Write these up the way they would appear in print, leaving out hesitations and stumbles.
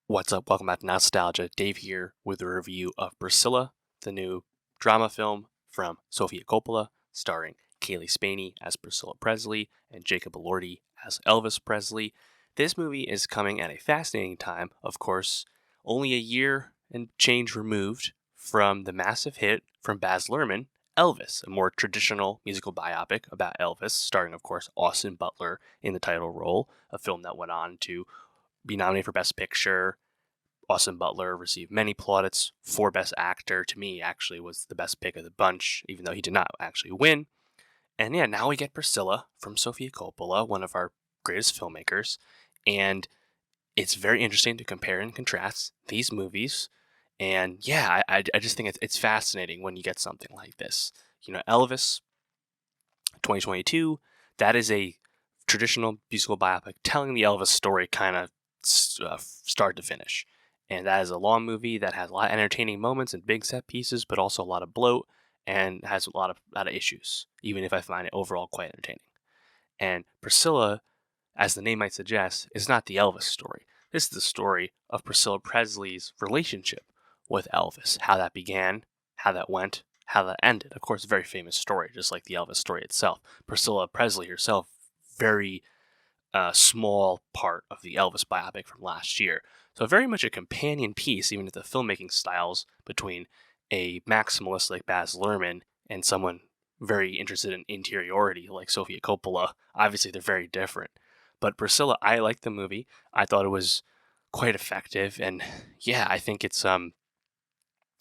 What's up? Welcome back to Nowstalgia. Dave here with a review of Priscilla, the new drama film from Sofia Coppola, starring Cailee Spaeny as Priscilla Presley and Jacob Elordi as Elvis Presley. This movie is coming at a fascinating time, of course, only a year and change removed from the massive hit from Baz Luhrmann, Elvis, a more traditional musical biopic about Elvis, starring, of course, Austin Butler in the title role, a film that went on to be nominated for Best Picture. Austin Butler received many plaudits for Best Actor. To me, actually, was the best pick of the bunch, even though he did not actually win. And yeah, now we get Priscilla from Sofia Coppola, one of our greatest filmmakers. And it's very interesting to compare and contrast these movies. And yeah, I just think it's fascinating when you get something like this. Elvis, 2022, that is a traditional musical biopic telling the Elvis story kind of start to finish. And that is a long movie that has a lot of entertaining moments and big set pieces, but also a lot of bloat and has a lot of issues, even if I find it overall quite entertaining. And Priscilla, as the name might suggest, is not the Elvis story. This is the story of Priscilla Presley's relationship with Elvis, how that began, how that went, how that ended. Of course, a very famous story, just like the Elvis story itself. Priscilla Presley herself, very small part of the Elvis biopic from last year. So very much a companion piece, even to the filmmaking styles between a maximalist like Baz Luhrmann and someone very interested in interiority like Sofia Coppola. Obviously, they're very different. But Priscilla, I liked the movie. I thought it was quite effective, and yeah, I think it's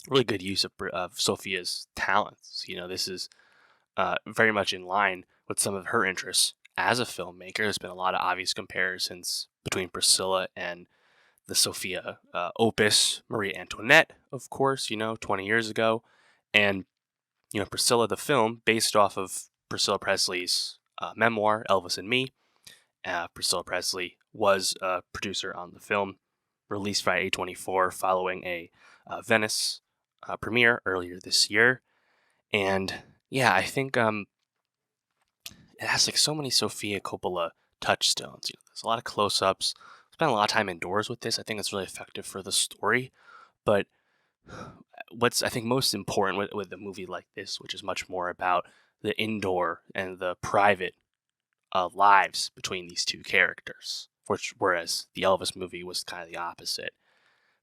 really good use of Sophia's talents. This is very much in line with some of her interests as a filmmaker. There's been a lot of obvious comparisons between Priscilla and the Sophia opus, Marie Antoinette, of course, 20 years ago. And, Priscilla, the film, based off of Priscilla Presley's memoir, Elvis and Me. Priscilla Presley was a producer on the film, released by A24 following a Venice premiere earlier this year. And yeah, I think it has like so many Sofia Coppola touchstones. There's a lot of close-ups. Spent a lot of time indoors with this. I think it's really effective for the story. But what's I think most important with a movie like this, which is much more about the indoor and the private lives between these two characters, whereas the Elvis movie was kind of the opposite.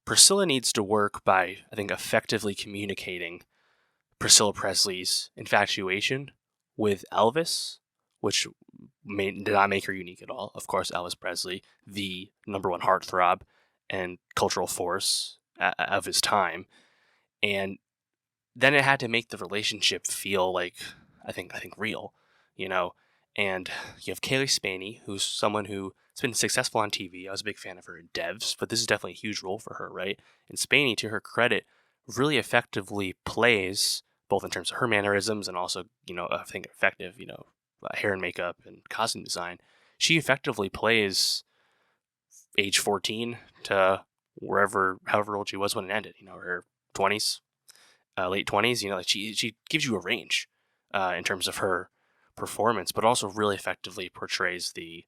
Priscilla needs to work by, I think, effectively communicating Priscilla Presley's infatuation with Elvis, which did not make her unique at all. Of course, Elvis Presley, the number one heartthrob and cultural force of his time, and then it had to make the relationship feel like I think real, you know. And you have Cailee Spaeny, who's someone who's been successful on TV. I was a big fan of her in Devs, but this is definitely a huge role for her, right? And Spaeny, to her credit, really effectively plays both in terms of her mannerisms and also, I think effective, hair and makeup and costume design. She effectively plays age 14 to however old she was when it ended, her 20s, late 20s, like she gives you a range in terms of her performance, but also really effectively portrays the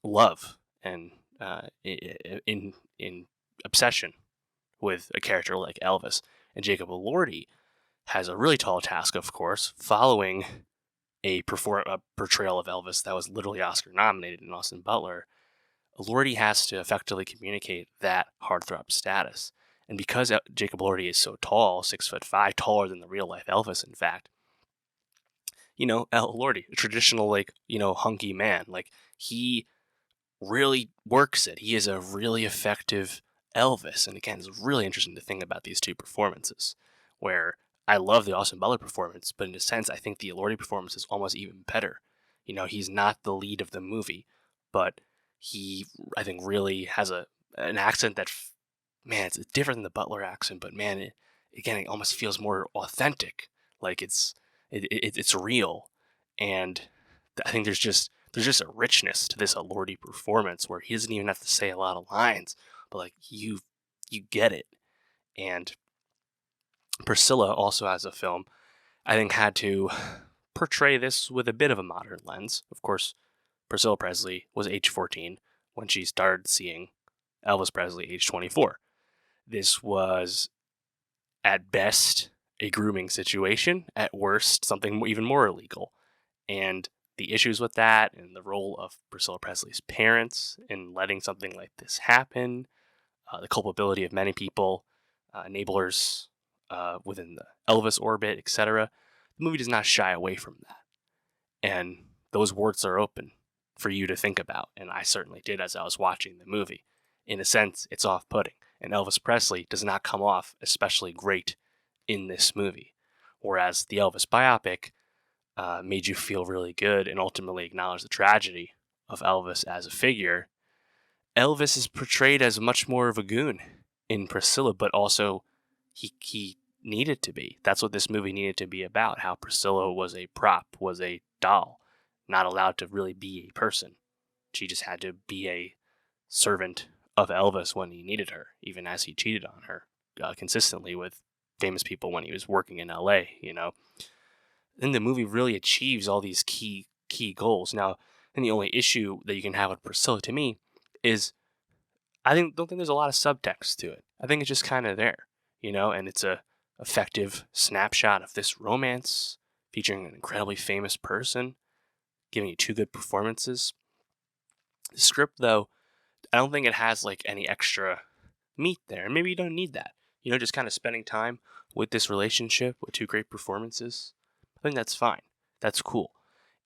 love and in obsession with a character like Elvis. And Jacob Elordi has a really tall task, of course, following a portrayal of Elvis that was literally Oscar nominated in Austin Butler. Elordi has to effectively communicate that heartthrob status. And because Jacob Elordi is so tall, 6'5", taller than the real life Elvis, in fact, Elordi, a traditional, hunky man, he really works it. He is a really effective Elvis. And again, it's really interesting to think about these two performances, where I love the Austin Butler performance, but in a sense, I think the Elordi performance is almost even better. He's not the lead of the movie, but he, I think, really has an accent that, man, it's different than the Butler accent, but man, it almost feels more authentic. Like it's real, and I think there's just a richness to this Elordi performance where he doesn't even have to say a lot of lines, but you get it. And Priscilla, also as a film, I think had to portray this with a bit of a modern lens. Of course, Priscilla Presley was age 14 when she started seeing Elvis Presley, age 24. This was, at best, a grooming situation. At worst, something even more illegal. And the issues with that and the role of Priscilla Presley's parents in letting something like this happen, the culpability of many people, enablers within the Elvis orbit, etc. The movie does not shy away from that. And those warts are open for you to think about. And I certainly did as I was watching the movie. In a sense, it's off-putting. And Elvis Presley does not come off especially great in this movie. Whereas the Elvis biopic made you feel really good and ultimately acknowledge the tragedy of Elvis as a figure. Elvis is portrayed as much more of a goon in Priscilla, but also he needed to be. That's what this movie needed to be about, how Priscilla was a prop, was a doll, not allowed to really be a person. She just had to be a servant of Elvis when he needed her, even as he cheated on her consistently with famous people when he was working in LA, Then the movie really achieves all these key goals. Now, and the only issue that you can have with Priscilla to me is don't think there's a lot of subtext to it. I think it's just kind of there, and it's a effective snapshot of this romance featuring an incredibly famous person, giving you two good performances. The script, though, I don't think it has like any extra meat there. And maybe you don't need that. Just kind of spending time with this relationship with two great performances. I think that's fine. That's cool.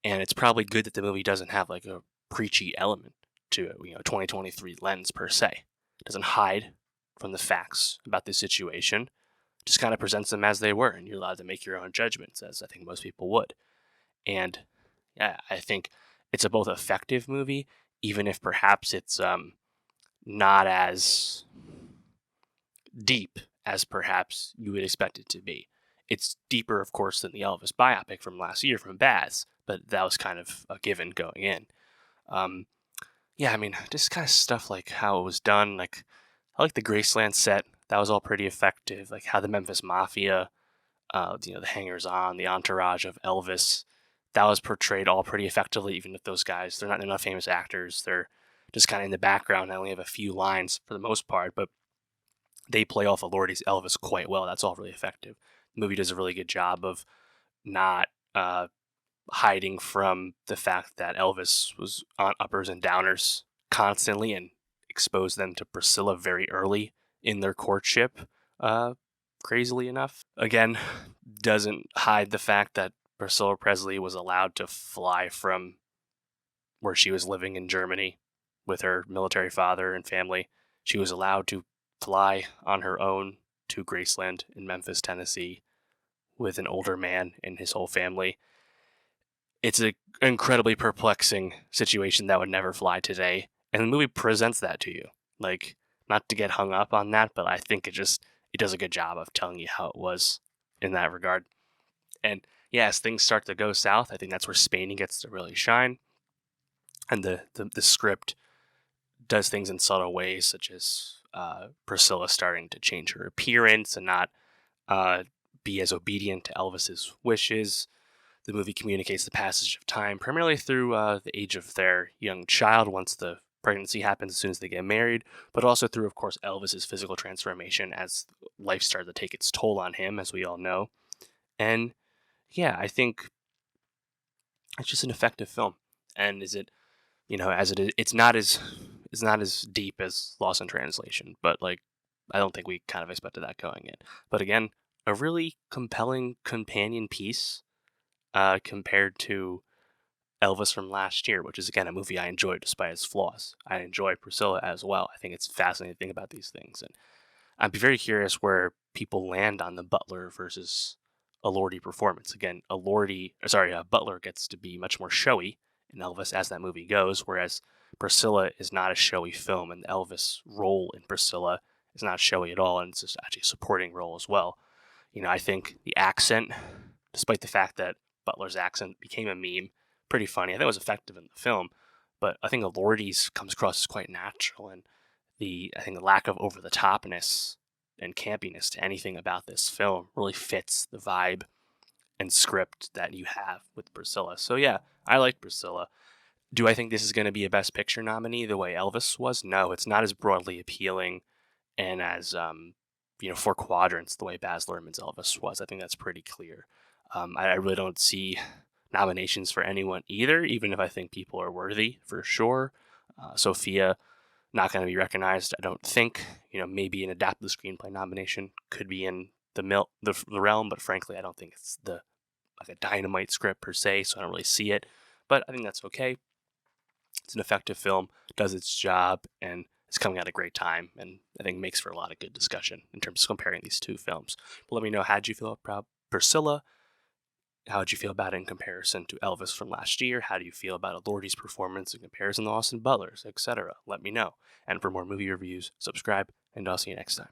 And it's probably good that the movie doesn't have like a preachy element to it, 2023 lens per se. It doesn't hide from the facts about this situation. It just kind of presents them as they were, and you're allowed to make your own judgments, as I think most people would. And yeah, I think it's a both effective movie, even if perhaps it's not as deep as perhaps you would expect it to be. It's deeper, of course, than the Elvis biopic from last year from Baz, but that was kind of a given going in. Just kind of stuff like how it was done. Like, I like the Graceland set. That was all pretty effective. Like how the Memphis Mafia, the hangers-on, the entourage of Elvis, that was portrayed all pretty effectively, even if those guys, they're not famous actors. They're just kind of in the background. I only have a few lines for the most part, but they play off Elordi's Elvis quite well. That's all really effective. The movie does a really good job of not hiding from the fact that Elvis was on uppers and downers constantly and exposed them to Priscilla very early in their courtship, crazily enough. Again, doesn't hide the fact that Priscilla Presley was allowed to fly from where she was living in Germany with her military father and family. She was allowed to fly on her own to Graceland in Memphis, Tennessee, with an older man and his whole family. It's an incredibly perplexing situation that would never fly today, and the movie presents that to you. Like, not to get hung up on that, but I think it does a good job of telling you how it was in that regard. And yeah, as things start to go south, I think that's where Spaeny gets to really shine. And the script does things in subtle ways, such as Priscilla starting to change her appearance and not be as obedient to Elvis's wishes. The movie communicates the passage of time primarily through the age of their young child once the pregnancy happens as soon as they get married, but also through, of course, Elvis's physical transformation as life started to take its toll on him, as we all know. And yeah, I think it's just an effective film. And is it, as it is, it's not as deep as Lost in Translation, but like, I don't think we kind of expected that going in. But again, a really compelling companion piece compared to Elvis from last year, which is, again, a movie I enjoyed despite its flaws. I enjoy Priscilla as well. I think it's fascinating to think about these things. And I'd be very curious where people land on the Butler versus Elordi performance. Again, Butler gets to be much more showy in Elvis as that movie goes, whereas Priscilla is not a showy film, and Elvis' role in Priscilla is not showy at all, and it's just actually a supporting role as well. I think the accent, despite the fact that Butler's accent became a meme, pretty funny. I think it was effective in the film, but I think Elordi's comes across as quite natural, and I think the lack of over-the-topness and campiness to anything about this film really fits the vibe and script that you have with Priscilla. So yeah, I like Priscilla. Do I think this is going to be a Best Picture nominee the way Elvis was? No, it's not as broadly appealing and as four quadrants the way Baz Luhrmann's Elvis was. I think that's pretty clear. I really don't see nominations for anyone either, even if I think people are worthy for sure. Sofia not going to be recognized, I don't think. Maybe an adapted screenplay nomination could be in the realm, but frankly, I don't think it's like a dynamite script per se, so I don't really see it. But I think that's okay. It's an effective film, does its job, and it's coming at a great time, and I think makes for a lot of good discussion in terms of comparing these two films. But let me know, how'd you feel about Priscilla? How would you feel about it in comparison to Elvis from last year? How do you feel about Elordi's performance in comparison to Austin Butler's, etc.? Let me know. And for more movie reviews, subscribe, and I'll see you next time.